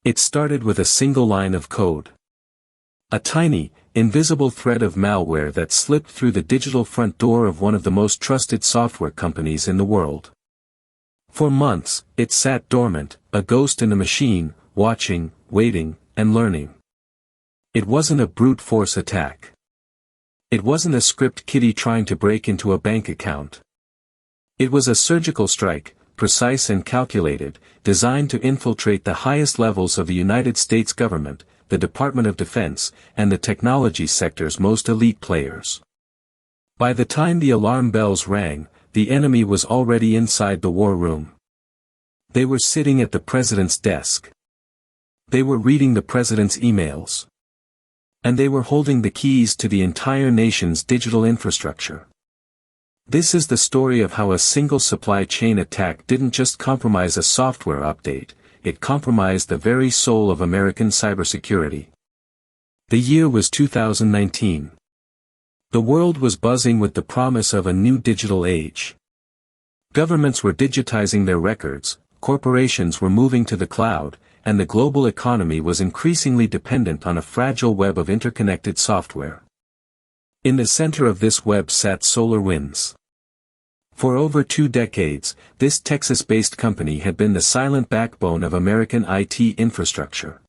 It started with a single line of code. A tiny, invisible thread of malware that slipped through the digital front door of one of the most trusted software companies in the world. For months, it sat dormant, a ghost in the machine, watching, waiting, and learning. It wasn't a brute force attack. It wasn't a script kiddie trying to break into a bank account. It was a surgical strike, precise and calculated, designed to infiltrate the highest levels of the United States government, the Department of Defense, and the technology sector's most elite players. By the time the alarm bells rang, the enemy was already inside the war room. They were sitting at the president's desk. They were reading the president's emails. And they were holding the keys to the entire nation's digital infrastructure. This is the story of how a single supply chain attack didn't just compromise a software update, it compromised the very soul of American cybersecurity. The year was 2019. The world was buzzing with the promise of a new digital age. Governments were digitizing their records, corporations were moving to the cloud, and the global economy was increasingly dependent on a fragile web of interconnected software. In the center of this web sat SolarWinds. For over 2 decades, this Texas-based company had been the silent backbone of American IT infrastructure.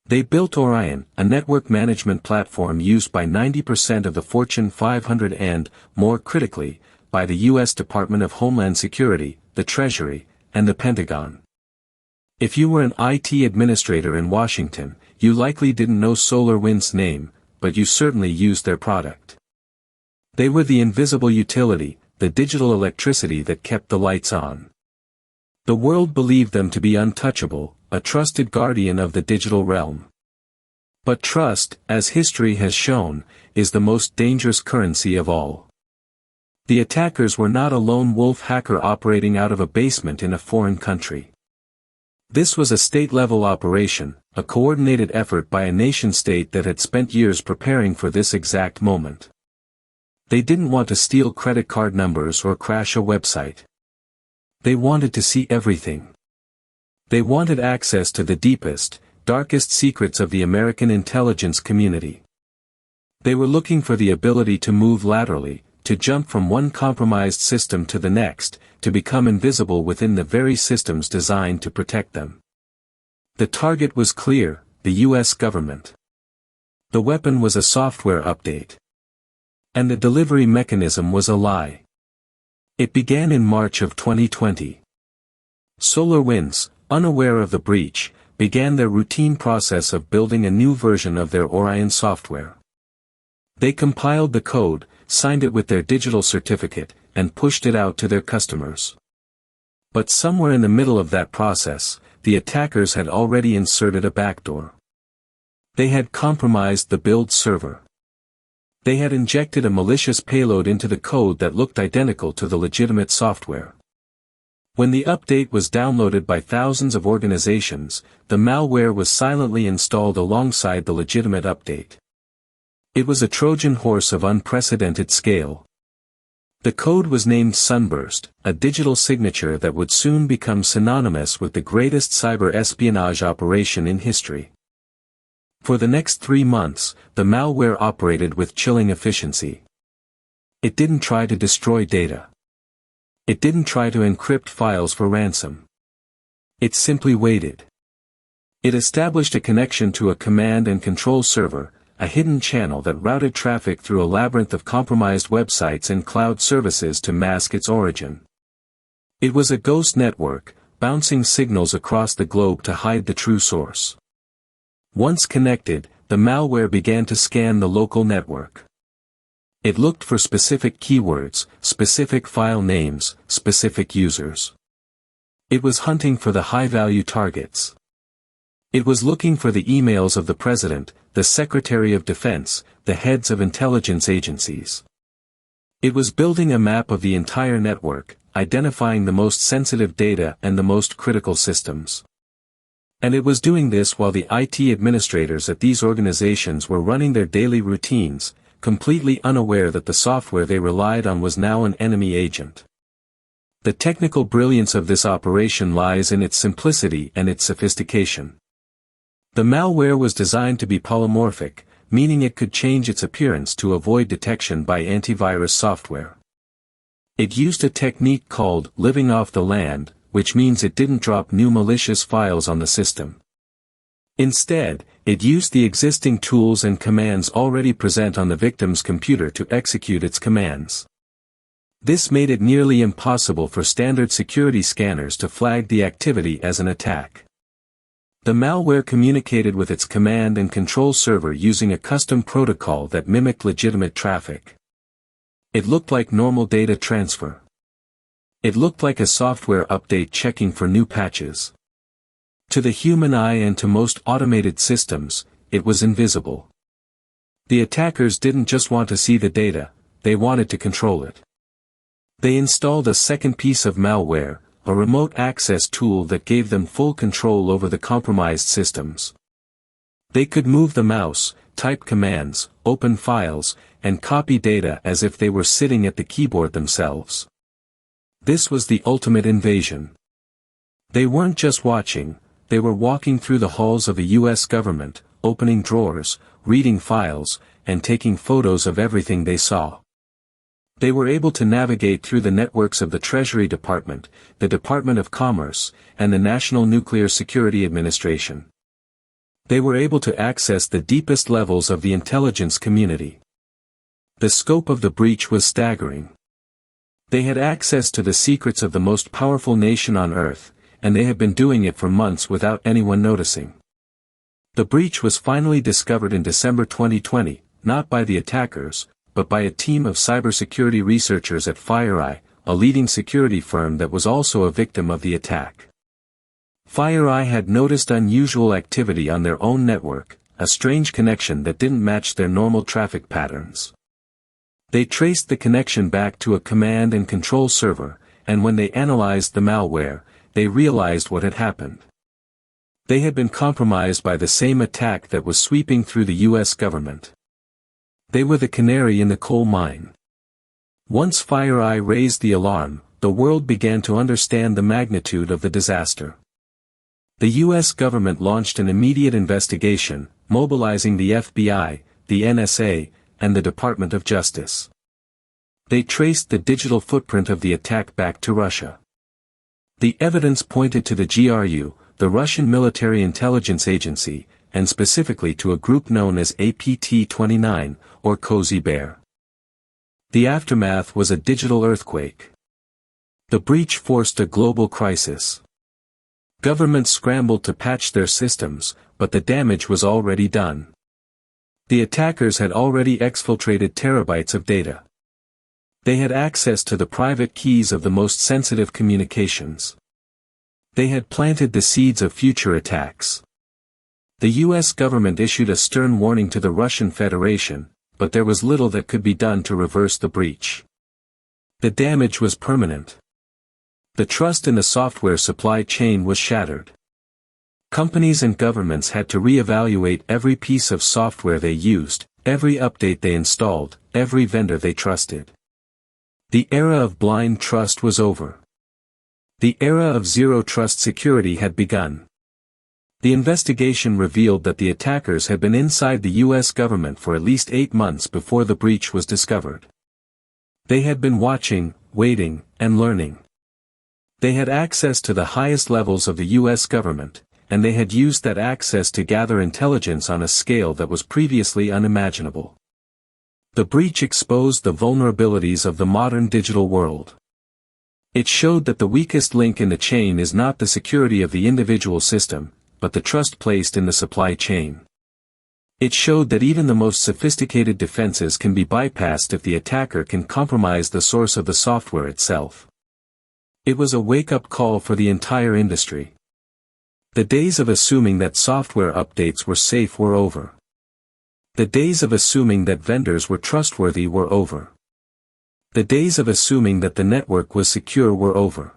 They built Orion, a network management platform used by 90% of the Fortune 500 and, more critically, by the U.S. Department of Homeland Security, the Treasury, and the Pentagon. If you were an IT administrator in Washington, you likely didn't know SolarWinds' name, but you certainly used their product. They were the invisible utility, the digital electricity that kept the lights on. The world believed them to be untouchable, a trusted guardian of the digital realm. But trust, as history has shown, is the most dangerous currency of all. The attackers were not a lone wolf hacker operating out of a basement in a foreign country. This was a state-level operation, a coordinated effort by a nation-state that had spent years preparing for this exact moment. They didn't want to steal credit card numbers or crash a website. They wanted to see everything. They wanted access to the deepest, darkest secrets of the American intelligence community. They were looking for the ability to move laterally, to jump from one compromised system to the next, to become invisible within the very systems designed to protect them. The target was clear, the U.S. government. The weapon was a software update. And the delivery mechanism was a lie. It began in March of 2020. SolarWinds, unaware of the breach, began their routine process of building a new version of their Orion software. They compiled the code, signed it with their digital certificate, and pushed it out to their customers. But somewhere in the middle of that process, the attackers had already inserted a backdoor. They had compromised the build server. They had injected a malicious payload into the code that looked identical to the legitimate software. When the update was downloaded by thousands of organizations, the malware was silently installed alongside the legitimate update. It was a Trojan horse of unprecedented scale. The code was named Sunburst, a digital signature that would soon become synonymous with the greatest cyber espionage operation in history. For the next 3 months, the malware operated with chilling efficiency. It didn't try to destroy data. It didn't try to encrypt files for ransom. It simply waited. It established a connection to a command and control server, a hidden channel that routed traffic through a labyrinth of compromised websites and cloud services to mask its origin. It was a ghost network, bouncing signals across the globe to hide the true source. Once connected, the malware began to scan the local network. It looked for specific keywords, specific file names, specific users. It was hunting for the high-value targets. It was looking for the emails of the President, the Secretary of Defense, the heads of intelligence agencies. It was building a map of the entire network, identifying the most sensitive data and the most critical systems. And it was doing this while the IT administrators at these organizations were running their daily routines, completely unaware that the software they relied on was now an enemy agent. The technical brilliance of this operation lies in its simplicity and its sophistication. The malware was designed to be polymorphic, meaning it could change its appearance to avoid detection by antivirus software. It used a technique called living off the land, which means it didn't drop new malicious files on the system. Instead, it used the existing tools and commands already present on the victim's computer to execute its commands. This made it nearly impossible for standard security scanners to flag the activity as an attack. The malware communicated with its command and control server using a custom protocol that mimicked legitimate traffic. It looked like normal data transfer. It looked like a software update checking for new patches. To the human eye and to most automated systems, it was invisible. The attackers didn't just want to see the data, they wanted to control it. They installed a second piece of malware, a remote access tool that gave them full control over the compromised systems. They could move the mouse, type commands, open files, and copy data as if they were sitting at the keyboard themselves. This was the ultimate invasion. They weren't just watching, they were walking through the halls of the US government, opening drawers, reading files, and taking photos of everything they saw. They were able to navigate through the networks of the Treasury Department, the Department of Commerce, and the National Nuclear Security Administration. They were able to access the deepest levels of the intelligence community. The scope of the breach was staggering. They had access to the secrets of the most powerful nation on Earth, and they had been doing it for months without anyone noticing. The breach was finally discovered in December 2020, not by the attackers, but by a team of cybersecurity researchers at FireEye, a leading security firm that was also a victim of the attack. FireEye had noticed unusual activity on their own network, a strange connection that didn't match their normal traffic patterns. They traced the connection back to a command and control server, and when they analyzed the malware, they realized what had happened. They had been compromised by the same attack that was sweeping through the US government. They were the canary in the coal mine. Once FireEye raised the alarm, the world began to understand the magnitude of the disaster. The US government launched an immediate investigation, mobilizing the FBI, the NSA, and the Department of Justice. They traced the digital footprint of the attack back to Russia. The evidence pointed to the GRU, the Russian military intelligence agency, and specifically to a group known as APT-29, or Cozy Bear. The aftermath was a digital earthquake. The breach forced a global crisis. Governments scrambled to patch their systems, but the damage was already done. The attackers had already exfiltrated terabytes of data. They had access to the private keys of the most sensitive communications. They had planted the seeds of future attacks. The US government issued a stern warning to the Russian Federation, but there was little that could be done to reverse the breach. The damage was permanent. The trust in the software supply chain was shattered. Companies and governments had to reevaluate every piece of software they used, every update they installed, every vendor they trusted. The era of blind trust was over. The era of zero-trust security had begun. The investigation revealed that the attackers had been inside the US government for at least 8 months before the breach was discovered. They had been watching, waiting, and learning. They had access to the highest levels of the US government, and they had used that access to gather intelligence on a scale that was previously unimaginable. The breach exposed the vulnerabilities of the modern digital world. It showed that the weakest link in the chain is not the security of the individual system, but the trust placed in the supply chain. It showed that even the most sophisticated defenses can be bypassed if the attacker can compromise the source of the software itself. It was a wake-up call for the entire industry. The days of assuming that software updates were safe were over. The days of assuming that vendors were trustworthy were over. The days of assuming that the network was secure were over.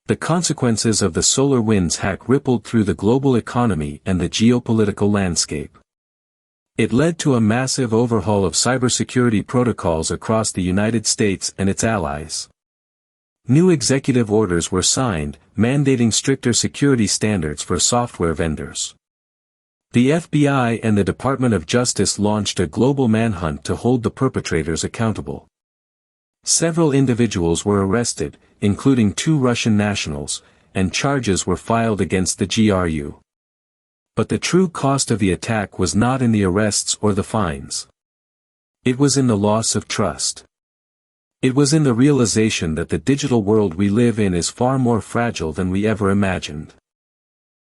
The consequences of the SolarWinds hack rippled through the global economy and the geopolitical landscape. It led to a massive overhaul of cybersecurity protocols across the United States and its allies. New executive orders were signed, mandating stricter security standards for software vendors. The FBI and the Department of Justice launched a global manhunt to hold the perpetrators accountable. Several individuals were arrested, including 2 Russian nationals, and charges were filed against the GRU. But the true cost of the attack was not in the arrests or the fines. It was in the loss of trust. It was in the realization that the digital world we live in is far more fragile than we ever imagined.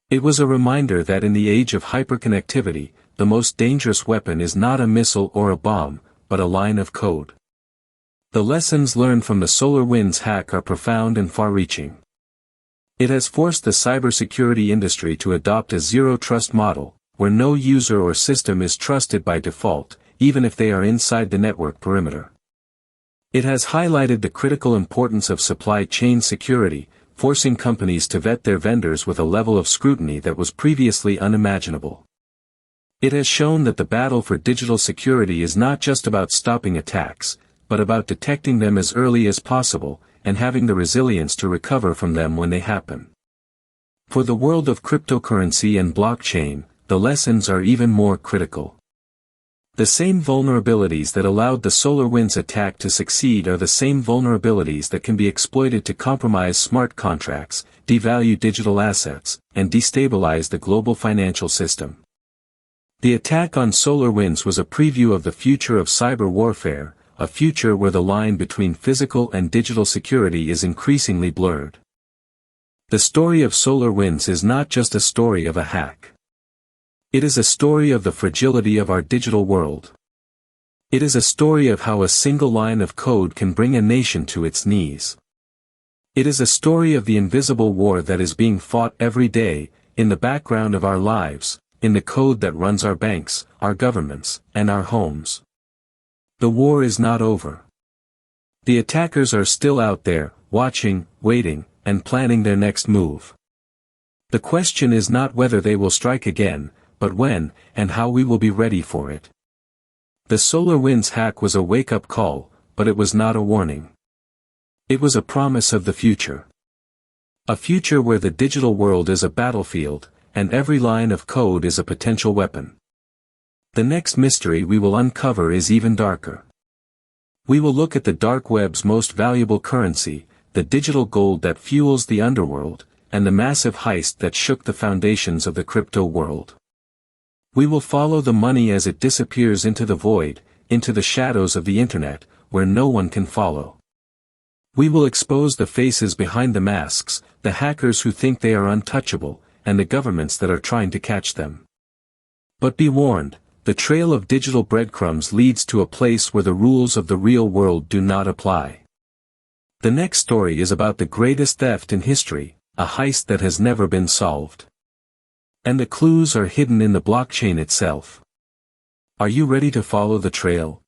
It was a reminder that in the age of hyperconnectivity, the most dangerous weapon is not a missile or a bomb, but a line of code. The lessons learned from the SolarWinds hack are profound and far-reaching. It has forced the cybersecurity industry to adopt a zero-trust model, where no user or system is trusted by default, even if they are inside the network perimeter. It has highlighted the critical importance of supply chain security, forcing companies to vet their vendors with a level of scrutiny that was previously unimaginable. It has shown that the battle for digital security is not just about stopping attacks, but about detecting them as early as possible, and having the resilience to recover from them when they happen. For the world of cryptocurrency and blockchain, the lessons are even more critical. The same vulnerabilities that allowed the SolarWinds attack to succeed are the same vulnerabilities that can be exploited to compromise smart contracts, devalue digital assets, and destabilize the global financial system. The attack on SolarWinds was a preview of the future of cyber warfare, a future where the line between physical and digital security is increasingly blurred. The story of SolarWinds is not just a story of a hack. It is a story of the fragility of our digital world. It is a story of how a single line of code can bring a nation to its knees. It is a story of the invisible war that is being fought every day, in the background of our lives, in the code that runs our banks, our governments, and our homes. The war is not over. The attackers are still out there, watching, waiting, and planning their next move. The question is not whether they will strike again, but when, and how we will be ready for it. The SolarWinds hack was a wake-up call, but it was not a warning. It was a promise of the future. A future where the digital world is a battlefield, and every line of code is a potential weapon. The next mystery we will uncover is even darker. We will look at the dark web's most valuable currency, the digital gold that fuels the underworld, and the massive heist that shook the foundations of the crypto world. We will follow the money as it disappears into the void, into the shadows of the internet, where no one can follow. We will expose the faces behind the masks, the hackers who think they are untouchable, and the governments that are trying to catch them. But be warned, the trail of digital breadcrumbs leads to a place where the rules of the real world do not apply. The next story is about the greatest theft in history, a heist that has never been solved. And the clues are hidden in the blockchain itself. Are you ready to follow the trail?